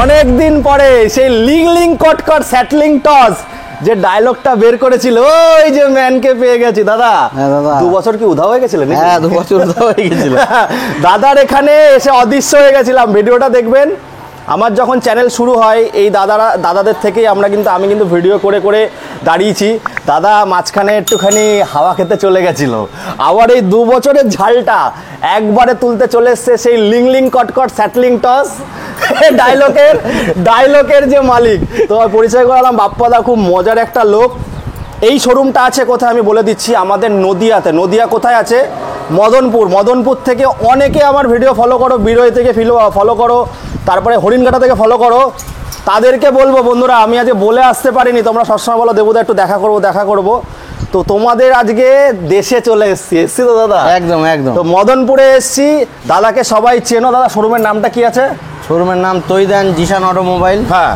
অনেক দিন পরে সেই লিং লিং কট কট স্যাটলিং টস যে ডায়লগটা বের করেছিল, ওই যে ম্যানকে পেয়ে গেছি দাদা। হ্যাঁ দাদা, 2 বছর কি উধাও হয়ে গেছিল? হ্যাঁ 2 বছর উধাও হয়ে গেছিল। দাদার এখানে এসে অদৃশ্য হয়ে গেছিলাম। ভিডিওটা দেখবেন, আমার যখন চ্যানেল শুরু হয় এই দাদাদের থেকেই আমি কিন্তু ভিডিও করে করে দাঁড়িয়েছি। দাদা মাঝখানে একটুখানি হাওয়া খেতে চলে গেছিল, আবার এই 2 বছরের ঝালটা একবারে তুলতে চলে এসছে সেই লিং লিং কটকট স্যাটলিং টস ডায়লগের যে মালিক। তো পরিচয় করালাম, বাপ্পাদা খুব মজার একটা লোক। এই শোরুমটা আছে কোথায় আমি বলে দিচ্ছি, আমাদের নদিয়াতে। নদিয়া কোথায় আছে? মদনপুর থেকে অনেকে আমার ভিডিও ফলো করো, বিরোহী থেকে ফলো করো, তারপরে হরিণঘাটা থেকে ফলো করো। তাদেরকে বলবো বন্ধুরা, আমি আজকে বলে আসতে পারিনি, তোমরা সবসময় বলো দেবুদা একটু দেখা করবো। তো তোমাদের আজকে দেশে চলে এসছি তো দাদা। একদম। তো মদনপুরে এসছি, দাদাকে সবাই চেনো। দাদা শোরুমের নামটা কি আছে? শোরুমের নাম তৈদান জিশান অটোমোবাইল। হ্যাঁ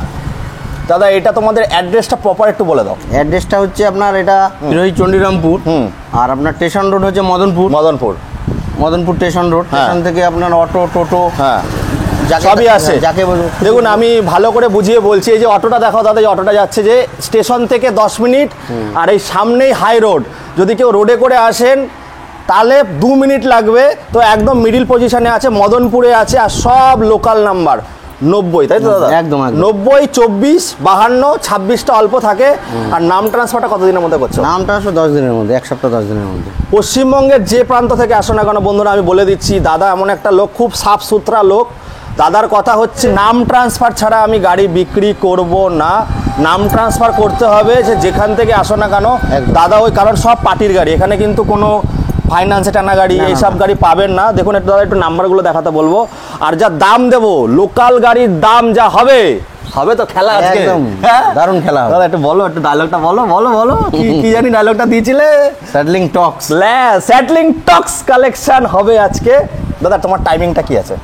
দাদা, এটা তোমাদের অ্যাড্রেসটা প্রপার একটু বলে দাও। অ্যাড্রেসটা হচ্ছে আপনার এটা বিরোহী চণ্ডীরামপুর, আর আপনার স্টেশন রোড হচ্ছে মদনপুর স্টেশন রোড। স্টেশন থেকে আপনার অটো টোটো সবই আছে। যাকে দেখুন আমি ভালো করে বুঝিয়ে বলছি। এই যে অটোটা দেখাও দাদা, এই অটোটা যাচ্ছে যে স্টেশন থেকে 10 মিনিট, আর এই সামনেই হাই রোড। যদি কেউ রোডে করে আসেন তাহলে 2 মিনিট লাগবে। তো একদম মিডিল পজিশনে আছে, মদনপুরে আছে, আর সব লোকাল নাম্বার 90, তাই তো দাদা? একদম 90, 24, 52, 26টা অল্প থাকে। আর নাম ট্রান্সফারটা কতদিনের মধ্যে করছো? নাম ট্রান্সফার 10 দিনের মধ্যে, 1 সপ্তাহ 10 দিনের মধ্যে। পশ্চিমবঙ্গের যে প্রান্ত থেকে আসো না কেন বন্ধুরা, আমি বলে দিচ্ছি, দাদা এমন একটা লোক, খুব সাফ সুতরা লোক। দাদার কথা হচ্ছে নাম ট্রান্সফার ছাড়া আমি গাড়ি বিক্রি করব না। নাম ট্রান্সফার করতে হবে যে যেখান থেকে আসো না কেন দাদা। ওই কারণ সব পার্টির গাড়ি, এখানে কিন্তু কোনো ফাইন্যান্সে টানা গাড়ি এইসব গাড়ি পাবেন না। দেখুন একটু দাদা, একটু নাম্বারগুলো দেখাতে বলবো। আর যা দাম দেবো, লোকাল গাড়ির দাম যা হবে তো খেলা আজকে। দারুণ খেলা দাদা একটু বলো, একটু ডায়লগটা বলো কি জানি ডায়লগটা দিয়েছিলে? স্যাটলিং টক্স কালেকশন হবে আজকে। দাদা তোমার টাইমিংটা কি আছে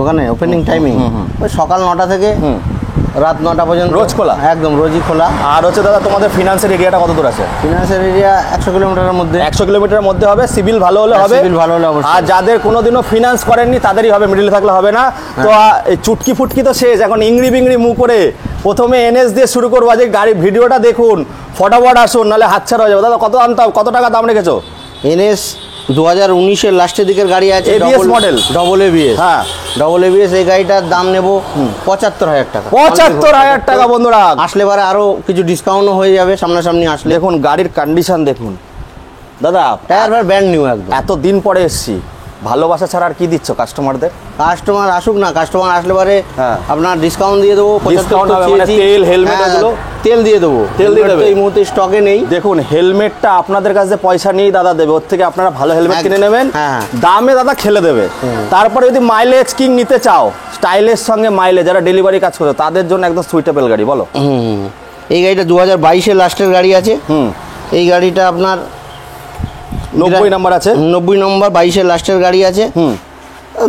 দোকানে? ওপেনিং টাইমিং ওই সকাল 9টা থেকে রাত 9টা পর্যন্ত, রোজ খোলা? একদম রোজই খোলা। আর হচ্ছে দাদা তোমাদের ফিনান্সের এরিয়াটা কত দূর আছে? ফিনান্সের এরিয়া 100 কিলোমিটারের মধ্যে। 100 কিলোমিটারের মধ্যে হবে। সিভিল ভালো হলে হবে। আর যাদের কোনোদিনও ফিনান্স করেননি তাদেরই হবে, মিডিলে থাকলে হবে না। তো এই চুটকি ফুটকি তো শেষ, এখন ইংরি বিংরি মুখ করে প্রথমে এনএস দিয়ে শুরু করবো। আজকে গাড়ি ভিডিওটা দেখুন, ফটাফট আসুন, নাহলে হাতছাড়া হয়ে যাবে। দাদা কত টাকা দাম রেখেছো? এনএস 2019-এর লাস্টের দিকের গাড়ি আছে, এবিএস মডেল, ডবল এবিএস। হ্যাঁ ডবল এবিএস। এই গাড়িটার দাম নেব 75,000 টাকা। 75,000 টাকা বন্ধুরা। আসলে পরে আরো কিছু ডিসকাউন্টও হয়ে যাবে সামনাসামনি আসলে। দেখুন গাড়ির কন্ডিশন দেখুন দাদা, টায়ার ব্র্যান্ড নিউ একদম। এত দিন পরে এসছি, ভালোবাসা ছাড়া আর কি দিচ্ছ কাস্টমারদের? কাস্টমার আসুক না, কাস্টমার আসলে পরে আপনার ডিসকাউন্ট দিয়ে দেবো। তেল হেলমেট এগুলো তেল দিয়ে দেবো। এই মুহূর্তে স্টকে নেই। দেখুন হেলমেটটা আপনাদের কাছে পয়সা নিয়েই দাদা দেবে, ওর থেকে আপনারা ভালো হেলমেট কিনে নেবেন, দামে দাদা খেলে দেবে। তারপরে যদি মাইলেজ কিং নিতে চাও, স্টাইলের সঙ্গে মাইলেজ, যারা ডেলিভারি কাজ করে তাদের জন্য একদম সুইটেবল গাড়ি। বলো এই গাড়িটা 2022-এর লাস্টের গাড়ি আছে। এই গাড়িটা আপনার 90 নাম্বার আছে, 90 নম্বর, 22-এর লাস্টের গাড়ি আছে।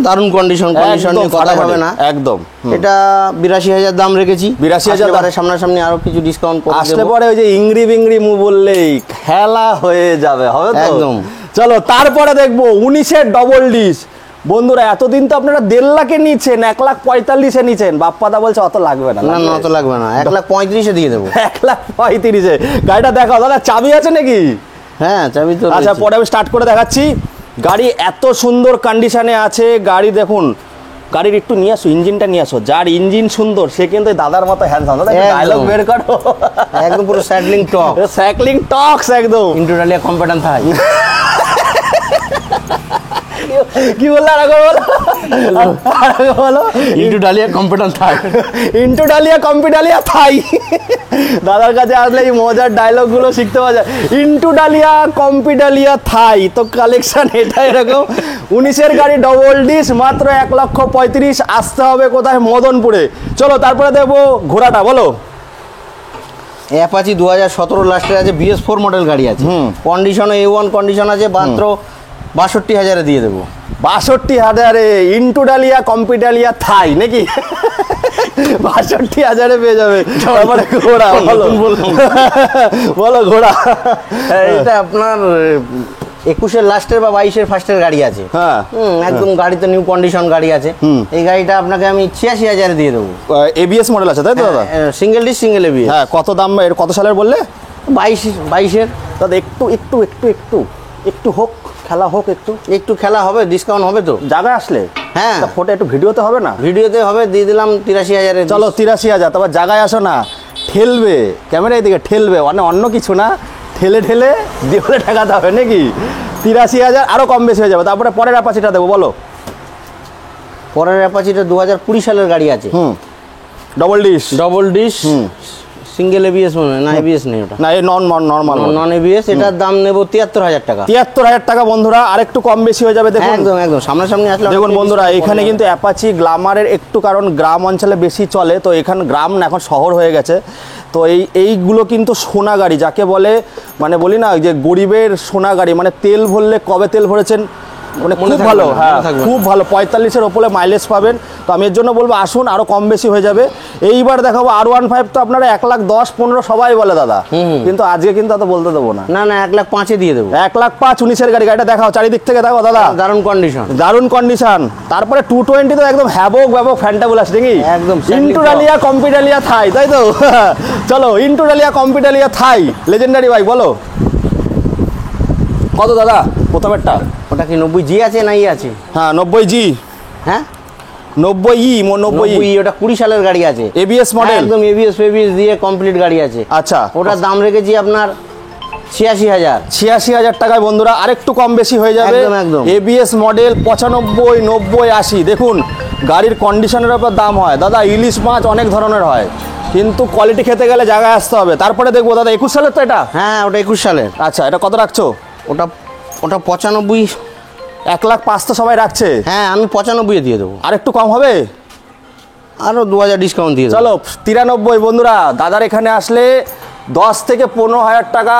দারুণ কন্ডিশন নিয়ে কথা হবে না একদম। এটা 82,000 দাম রেখেছি। 82,000 সামনাসামনি আরো কিছু ডিসকাউন্ট আসলে পরে ওই যে ইংরি বিংরি মু বললেই খেলা হয়ে যাবে, হবে তো একদম। চলো তারপরে দেখবো 19-এর ডবল ডিস। বন্ধুরা এতদিন তো আপনারা 1.5 লাখে নিচ্ছেন, 1,45,000-এ নিচ্ছেন। বাপ্পাদা বলছে অত লাগবে না। না অত লাগবে না, 1,35,000-এ দিয়ে দেবো। 1,35,000-এ গাড়িটা দেখাও দাদা। চাবি আছে নাকি? হ্যাঁ চাবি তো। আচ্ছা পরে আমি স্টার্ট করে দেখাচ্ছি। গাড়ি এত সুন্দর কন্ডিশনে আছে। গাড়ি দেখুন, গাড়ির একটু নিয়ে আসো, ইঞ্জিনটা নিয়ে আসো। যার ইঞ্জিন সুন্দর সে কিন্তু দাদার মতো হ্যান্ডসাম। দাদা ডায়লগ বের করো একদম, পুরো স্যাটলিং টক্স একদম। ইন্টুডালিয়া কম্পিটেন্ট থাই। কি বললে আরেকবার বলো? ইন্টুডালিয়া কম্পিটালিয়া থাই। দাদার কাছে আসলে এই মজার ডায়লগ গুলো শিখতে পাওয়া যায়। ইন্টুডালিয়া কম্পিটালিয়া থাই। তো কালেকশন এটা এরকম। 19-এর গাড়ি ডবল ডিস, মাত্র 1,35,000। আসতে হবে কোথায়? মদনপুরে। চলো তারপরে দেখবো ঘোড়াটা। বলো অ্যাপাচি 2017 লাস্টের আছে, BS4 মডেল গাড়ি আছে। কন্ডিশন A1 কন্ডিশন আছে, মাত্র 62,000-এ দিয়ে দেবো। 62,000-এ ইন্টুডালিয়া কম্পিটালিয়া থাই নাকি? 62,000-এ পেয়ে যাবে। তারপরে ঘোড়া বলো ঘোড়া। এটা আপনার 21-এর লাস্টের বা 22-এর ফার্স্টের গাড়ি আছে। হ্যাঁ একদম গাড়িতে নিউ কন্ডিশন গাড়ি আছে। এই গাড়িটা আপনাকে আমি 86,000 দিয়ে দেবো। এবিএস মডেল আছে তাই তো দাদা? Single disc single ABS. হ্যাঁ, কত দাম এর, কত সালের বললে? 22-এর দাদা একটু একটু একটু একটু একটু হোক, খেলা হোক, একটু খেলা হবে, ডিসকাউন্ট হবে তো জায়গায় আসলে। হ্যাঁ, ফটো একটু ভিডিওতে হবে না? ভিডিওতে হবে, দিয়ে দিলাম 83,000। চলো 83,000। তারপর জায়গায় আসো না, ঠেলবে ক্যামেরা এদিকে, ঠেলবে মানে অন্য কিছু না, ঠেলে ঠেলে দিয়ে ঠেকাতে হবে নাকি? 83,000 আরো কম বেশি হয়ে যাবে। তারপরে পরের অ্যাপাচিটা দেবো, বলো। পরের অ্যাপাচিটা 2020 সালের গাড়ি আছে। ডবল ডিশ সিঙ্গেল এবিএস মনে হয় না, এবিএস নেই ওটা, না এই নন এবিএস। এটার দাম নেব 73,000 টাকা। 73,000 টাকা বন্ধুরা, আরেকটু কম বেশি হয়ে যাবে। দেখুন একদম একদম সামনাসামনি আসলে দেখুন বন্ধুরা, এখানে কিন্তু অ্যাপাচি গ্ল্যামারের একটু, কারণ গ্রাম অঞ্চলে বেশি চলে, তো এখানে গ্রাম না, এখন শহর হয়ে গেছে। তো এইগুলো কিন্তু সোনা গাড়ি যাকে বলে, মানে বলি না যে গরিবের সোনা গাড়ি, মানে তেল ভরলে কবে তেল ভরেছেন, মানে খুব ভালো। হ্যাঁ, খুব ভালো, 45-এর ওপরে মাইলেজ পাবেন। তো আমি এর জন্য বলবো আসুন, আরো কম বেশি হয়ে যাবে। এইবার দেখাবো R15। তো আপনারা 1,10,15 সবাই বলে দাদা, কিন্তু আজকে কিন্তু এত বলতে দেবো না। না 1,05,000 দিয়ে দেবো। 1,05,000 19-এর গাড়ি। গাড়িটা দেখাও, চারিদিক থেকে দেখো দাদা, দারুণ কন্ডিশন, দারুণ কন্ডিশন। তারপরে 220 তো একদম হ্যাবক ফ্যান্টাবুলাস নাকি? একদম ইন্টুরালিয়া কম্পিটালিয়া থাই, তাই তো? চলো ইন্টুরালিয়া কম্পিটালিয়া থাই লেজেন্ডারি বাইক, বলো কত দাদা প্রথমেরটা? ওটা কি 90G আছে না আছে? হ্যাঁ 90G। হ্যাঁ 90E 90E। ওটা 20 সালের গাড়ি আছে, এবিএস মডেল, একদম এবিএস দিয়ে কমপ্লিট গাড়ি আছে। আচ্ছা, ওটার দাম রেখেছি আপনার 86,000। 86,000 টাকায় বন্ধুরা, আরেকটু কম বেশি হয়ে যাবে। একদম এবিএস মডেল 95, 90, 80। দেখুন গাড়ির কন্ডিশনের উপর দাম হয় দাদা। ইলিশ মাছ অনেক ধরনের হয়, কিন্তু কোয়ালিটি খেতে গেলে জায়গায় আসতে হবে। তারপরে দেখবো দাদা 21 সালের তো এটা? হ্যাঁ ওটা 21 সালের। আচ্ছা, এটা কত রাখছো? ওটা 95। 1,05,000 তো সবাই রাখছে। হ্যাঁ আমি 95 দিয়ে দেবো। আর একটু কম হবে? আরও 2,000 ডিসকাউন্ট দিয়ে দেবো। চলো 93 বন্ধুরা। দাদার এখানে আসলে 10 থেকে 15,000 টাকা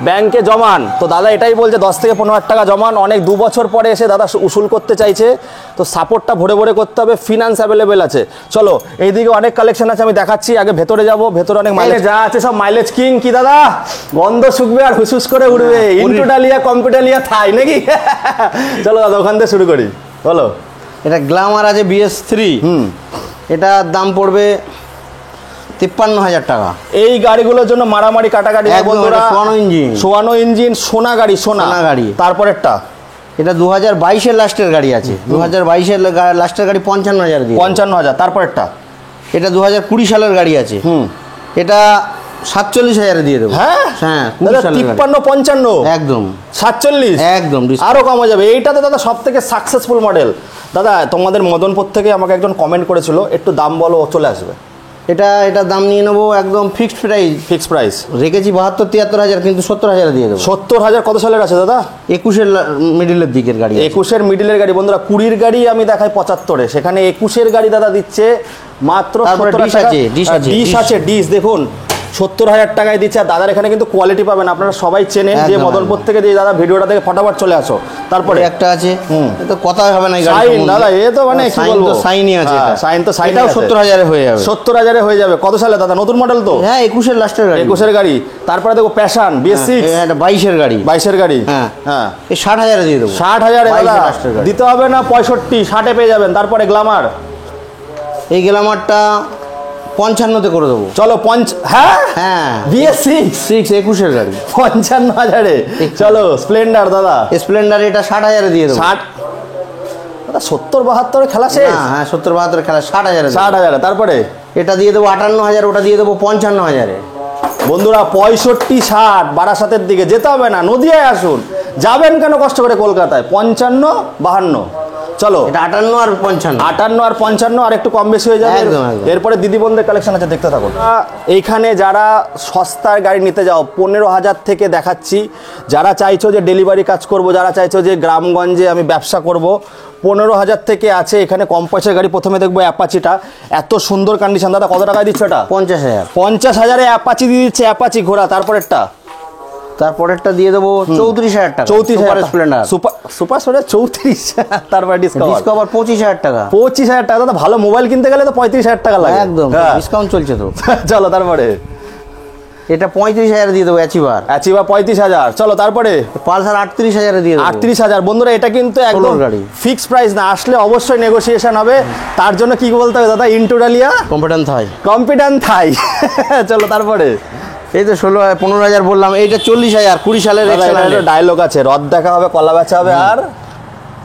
ব্যাংকে জমান। তো দাদা এটাই বলছে 10 থেকে 15,000 টাকা জমান। অনেক 2 বছর পরে এসে দাদা উসুল করতে চাইছে, তো সাপোর্টটা ভরে ভরে করতে হবে। ফিনান্স অ্যাভেলেবেল আছে। চলো এইদিকে অনেক কালেকশন আছে, আমি দেখাচ্ছি। আগে ভেতরে যাব, ভেতরে অনেক মাইলেজ যা আছে সব মাইলেজ কিং। কি দাদা গন্ধ শুকবে আর হুসুস করে উঠবে। ইন্টুডালিয়া কম্পিউটালিয়া থাই নাকি? চলো দাদা ওখান থেকে শুরু করি, বলো। এটা গ্ল্যামার আছে BS3। এটার দাম পড়বে 53,000 টাকা। এই গাড়িগুলোর জন্য মারামারি কাটাকাটি বন্ধুরা। সোয়ানো ইঞ্জিন সোনা গাড়ি, সোনা গাড়ি। তারপরেরটা এটা 2022-এর লাস্টের গাড়ি আছে। 2022-এর লাস্টের গাড়ি 55,000 দিয়ে। 55,000। তারপরেরটা এটা 2020 সালের গাড়ি আছে। এটা 47,000 দিয়ে দেবো। হ্যাঁ হ্যাঁ 53, 55 একদম 47 একদম আরো কম হয়ে যাবে। এইটা তো দাদা সব থেকে সাকসেসফুল মডেল। দাদা তোমাদের মদনপুর থেকে আমাকে একজন কমেন্ট করেছিল, একটু দাম বলো, চলে আসবে। এটার দাম নিয়ে নেবো একদম ফিক্সড প্রাইস রেখেছি 72-73,000, কিন্তু 70,000 দিয়ে দেবো। 70,000 কত সালের আছে দাদা? 21-এর মিডিলের দিকের গাড়ি। 21-এর মিডিলের গাড়ি বন্ধুরা। 20-এর গাড়ি আমি দেখাই 75-এ, সেখানে 21-এর গাড়ি দাদা দিচ্ছে মাত্র 70,000 টাকা। ডিশ আছে, ডিশ দেখুন 70,000 টাকায় দিচ্ছে। আর দাদার এখানে কিন্তু কোয়ালিটি পাবেন, আপনারা সবাই চেনেন। যে মদনপুর থেকে যে দাদা ভিডিওটা দেখে ফটাফট চলে আসো। তারপরে একটা আছে, তো কথাই হবে না সাইন দাদা, এ তো মানে কি বলবো, সাইনই আছে। সাইন তো সাইন, এটাও 70,000 হয়ে যাবে। 70,000 হয়ে যাবে। কত সালে দাদা? নতুন মডেল তো? হ্যাঁ 21-এর লাস্টের গাড়ি। 21-এর গাড়ি। তারপরে দেখো প্যাশন BS6। এটা 22-এর গাড়ি। 22-এর গাড়ি। হ্যাঁ হ্যাঁ, এই 60,000 দিয়ে দেবো। 60,000 দিতে হবে না, 65, 60-এ পেয়ে যাবেন। তারপরে গ্ল্যামার, এই গ্ল্যামারটা 55-তে করে দেবো। চলো হ্যাঁ হ্যাঁ BS6 21-এর গাড়ি 55,000-এ। চলো স্প্লেন্ডার দাদা, স্প্লেন্ডার এটা 60,000 দিয়ে দেবো। 60 দাদা 70-72 খেলা শেষ। হ্যাঁ 70-72 খেলা 60,000। 60,000। তারপরে এটা দিয়ে দেবো 58,000, ওটা দিয়ে দেবো 55,000। বন্ধুরা 65, 60 বারাসাতের দিকে যেতে হবে না, নদিয়ায় আসুন। যাবেন কেন কষ্ট করে কলকাতায়? 55, 52। চলো এটা 58 আর 55। 58 আর 55 আর একটু কম বেশি হয়ে যাবে। এরপরে দিদি বোনদের কালেকশন আছে, দেখতে থাকুন। এইখানে যারা সস্তার গাড়ি নিতে যাও 15,000 থেকে দেখাচ্ছি। যারা চাইছো যে ডেলিভারি কাজ করব, যারা চাইছো যে গ্রামগঞ্জে আমি ব্যবসা করব, 15,000 থেকে আছে এখানে কম পয়সার গাড়ি। প্রথমে দেখবো অ্যাপাচিটা, এত সুন্দর কন্ডিশন। দাদা কত টাকায় দিচ্ছ এটা? 50,000। 50,000-এ অ্যাপাচি দিয়ে দিচ্ছে, অ্যাপাচি ঘোড়া। তারপরেরটা দিয়ে দেবো 34,000 টাকা। 34,000 স্প্লেন্ডার সুপার 34। তারপরে ডিসকভার 25,000 টাকা। 25,000 টাকা। দাদা ভালো মোবাইল কিনতে গেলে তো 35,000 টাকা লাগে। একদম ডিসকাউন্ট চলছে তো। চলো তারপরে এটা 35,000 দিয়ে দেবো অ্যাচিভার। 35,000। চলো তারপরে পালসার 38,000 দিয়ে দেবো। 38,000। বন্ধুরা এটা কিন্তু একদম গাড়ি ফিক্স প্রাইস না, আসলে অবশ্যই নেগোসিয়েশন হবে। তার জন্য কি বলতে হবে দাদা? ইন্টুডালিয়া কম্পিটেন্ট থাই। চলো তারপরে এই তো 15,000 বললাম, এইটা 40,000 20 সালের ডায়লগ আছে, রদ দেখা হবে, কলা বেচা হবে, আর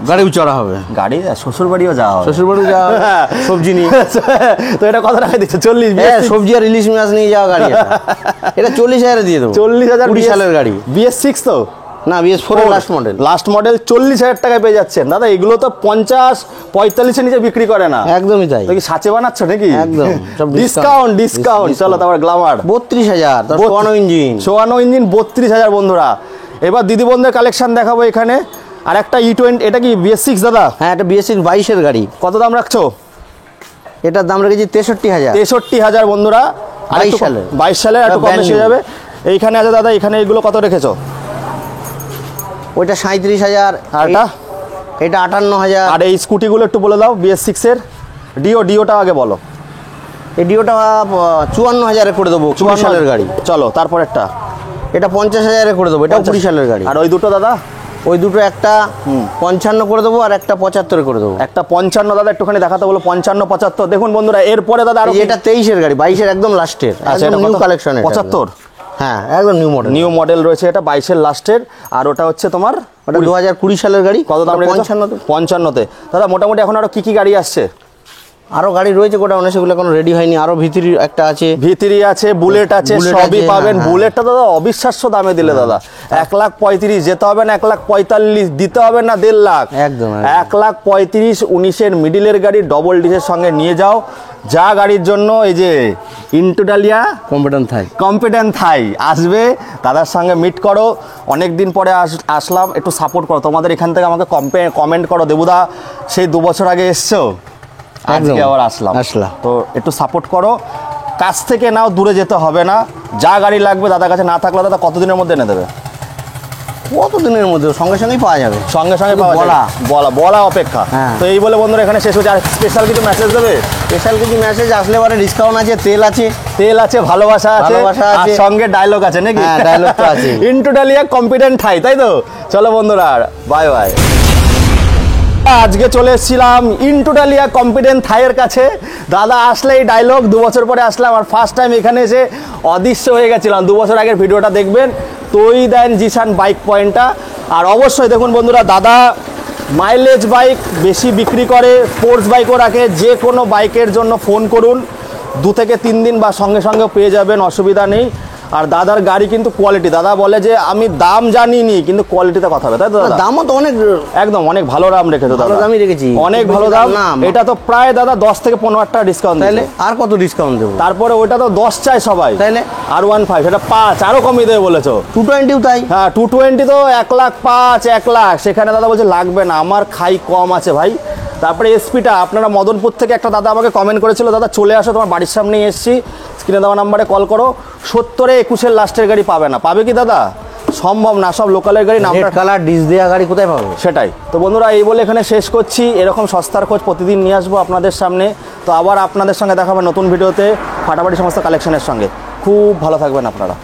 গাড়িও চড়া হবে। গাড়ি শ্বশুর বাড়িও যাওয়া হবে, সবজি নিয়ে। তো এটা কত টাকা দিচ্ছে? 40। সবজি আর ইলিশ মাছ নিয়ে যাওয়া গাড়ি। এটা 40,000 দিয়ে দেবো। 40,000 20 সালের গাড়ি। BS6 তো না, BS4 এর লাস্ট মডেল 40,000 টাকায় পেয়ে যাচ্ছেন দাদা। এগুলো তো 50-45 এর নিচে বিক্রি করে না। একদমই তাই। তো কি সাচে বানাচ্ছ নাকি? একদম ডিসকাউন্ট। চলো তারপর গ্ল্যামার 32,000, তার 54 ইঞ্জিন 32,000 বন্ধুরা। এবার দিদি বন্ধুদের কালেকশন দেখাবো এখানে। আর একটা E20, এটা কি BS6 দাদা? হ্যাঁ, এটা BS6 22 এর গাড়ি। কত দাম রাখছো? এটার দাম রেখেছি 63,000। 63,000 বন্ধুরা। 22 সালে একটু কম বেশি হয়ে যাবে। এইখানে আছে দাদা, এখানে এগুলো কত রেখেছো? ওইটা 37,000। আর এটা 58,000। আর এই স্কুটিগুলো একটু বলে দাও BS6 এর। ডিওটা আগে বলো। এই ডিওটা 54,000 করে দেবো, 24 সালের গাড়ি। চলো তারপর একটা, এটা 50,000 করে দেবো, এটা 20 সালের গাড়ি। আর ওই দুটো দাদা? ওই দুটো একটা 55 করে দেবো, আর একটা 75 করে দেবো। একটা 55 দাদা, একটুখানি দেখাতে বলো। 55, 75। দেখুন বন্ধুরা, এরপরে দাদা আর এটা 23 এর গাড়ি, 22 এর একদম লাস্টের, একদম নিউ কালেকশন। 75? হ্যাঁ, একদম নিউ মডেল রয়েছে এটা, 22 এর লাস্টের। আর ওটা হচ্ছে তোমার, ওটা 2020 সালের গাড়ি। কত দাম? 55-তে। দাদা মোটামুটি এখন আরো কি গাড়ি আসছে? আরো গাড়ি রয়েছে গোটা, সেগুলো এখনো রেডি হয়নি। আরো ভিতরি একটা আছে, বুলেট আছে, সবই পাবেন। বুলেটটা দাদা অবিশ্বাস্য দামে দিলে দাদা। 1,35,000 যেতে হবে না, 1,45,000 দিতে হবে না, 1.5 লাখ। একদম 1,35,000 19-এর মিডিলের গাড়ি, ডবল ডিসের সঙ্গে নিয়ে যাও। যা গাড়ির জন্য এই যে ইন্টুডালিয়া কম্পিটেন্ট থাই আসবে, দাদার সঙ্গে মিট করো। অনেক দিন পরে আসলাম, একটু সাপোর্ট করো। তোমাদের এখান থেকে আমাকে কমেন্ট করো, দেবুদা সেই 2 বছর আগে এসছো, আজকে আবার আসলাম, তো একটু সাপোর্ট করো। কাছ থেকে নাও, দূরে যেতে হবে না। যা গাড়ি লাগবে দাদার কাছে না থাকলে দাদা কতদিনের মধ্যে এনে দেবে? কতদিনের মধ্যে? সঙ্গে সঙ্গেই পাওয়া যাবে। বলা অপেক্ষা। তো এই বলে বন্ধুরা এখানে শেষ হচ্ছে। আর স্পেশাল কিছু মেসেজ দেবে? স্পেশাল কিছু মেসেজ আসলে পরে ডিসকাউন্ট আছে, তেল আছে, ভালোবাসা আছে, আর সঙ্গে ডায়লগ আছে নাকি? ডায়লগ তো আছে। ইন্টুডালিয়া কম্পিটেন্ট থাই, তাই তো? চলো বন্ধুরা, বাই বাই। আজকে চলে এসেছিলাম ইন্টুডালিয়া কম্পিটেন্ট থাইয়ের কাছে। দাদা আসলে এই ডায়লগ, 2 বছর পরে আসলাম। আর ফার্স্ট টাইম এখানে এসে অদৃশ্য হয়ে গেছিলাম। 2 বছর আগের ভিডিওটা দেখবেন, তোই দেন জিসান বাইক পয়েন্টটা। আর অবশ্যই দেখুন বন্ধুরা, দাদা মাইলেজ বাইক বেশি বিক্রি করে, স্পোর্টস বাইকও রাখে। যে কোনো বাইকের জন্য ফোন করুন, 2 থেকে 3 দিন বা সঙ্গে সঙ্গে পেয়ে যাবেন, অসুবিধা নেই। আর দাদার গাড়ি কিন্তু কোয়ালিটি, দাদা বলে যে আমি দাম জানিনি কিন্তু কোয়ালিটিতে কথা হবে, তাই তো? দামও তো অনেক, একদম অনেক ভালো দাম রেখেছো দাদা। দামই রেখেছি, অনেক ভালো দাম। এটা তো প্রায় দাদা 10 থেকে 15 টাকা ডিসকাউন্ট। তাহলে আর কত ডিসকাউন্ট দেবো? তারপরে ওটা তো 10 চাই সবাই, তাইলে আর 15 সেটা 5 আরো কমিয়ে দেবে বলেছো। 220 তাই? হ্যাঁ, 220 তো 1,05,000 1 লাখ। সেখানে দাদা বলছে লাগবে না, আমার খাই কম আছে ভাই। তারপরে এসপিটা আপনারা মদনপুর থেকে একটা দাদা আমাকে কমেন্ট করেছিল, দাদা চলে আসো, তোমার বাড়ির সামনেই এসছি, স্ক্রিনে দেওয়া নাম্বারে কল করো। 70-21-এর লাস্টের গাড়ি পাবে না। পাবে কি দাদা? সম্ভব না, সব লোকালের গাড়ি। নাম্বার কালার ডিস দেওয়া গাড়ি কোথায় পাবে? সেটাই তো বন্ধুরা, এই বলে এখানে শেষ করছি। এরকম সস্তার খোঁজ প্রতিদিন নিয়ে আসবো আপনাদের সামনে। তো আবার আপনাদের সঙ্গে দেখা হবে নতুন ভিডিওতে, ফাটাফাটি সমস্ত কালেকশনের সঙ্গে। খুব ভালো থাকবেন আপনারা।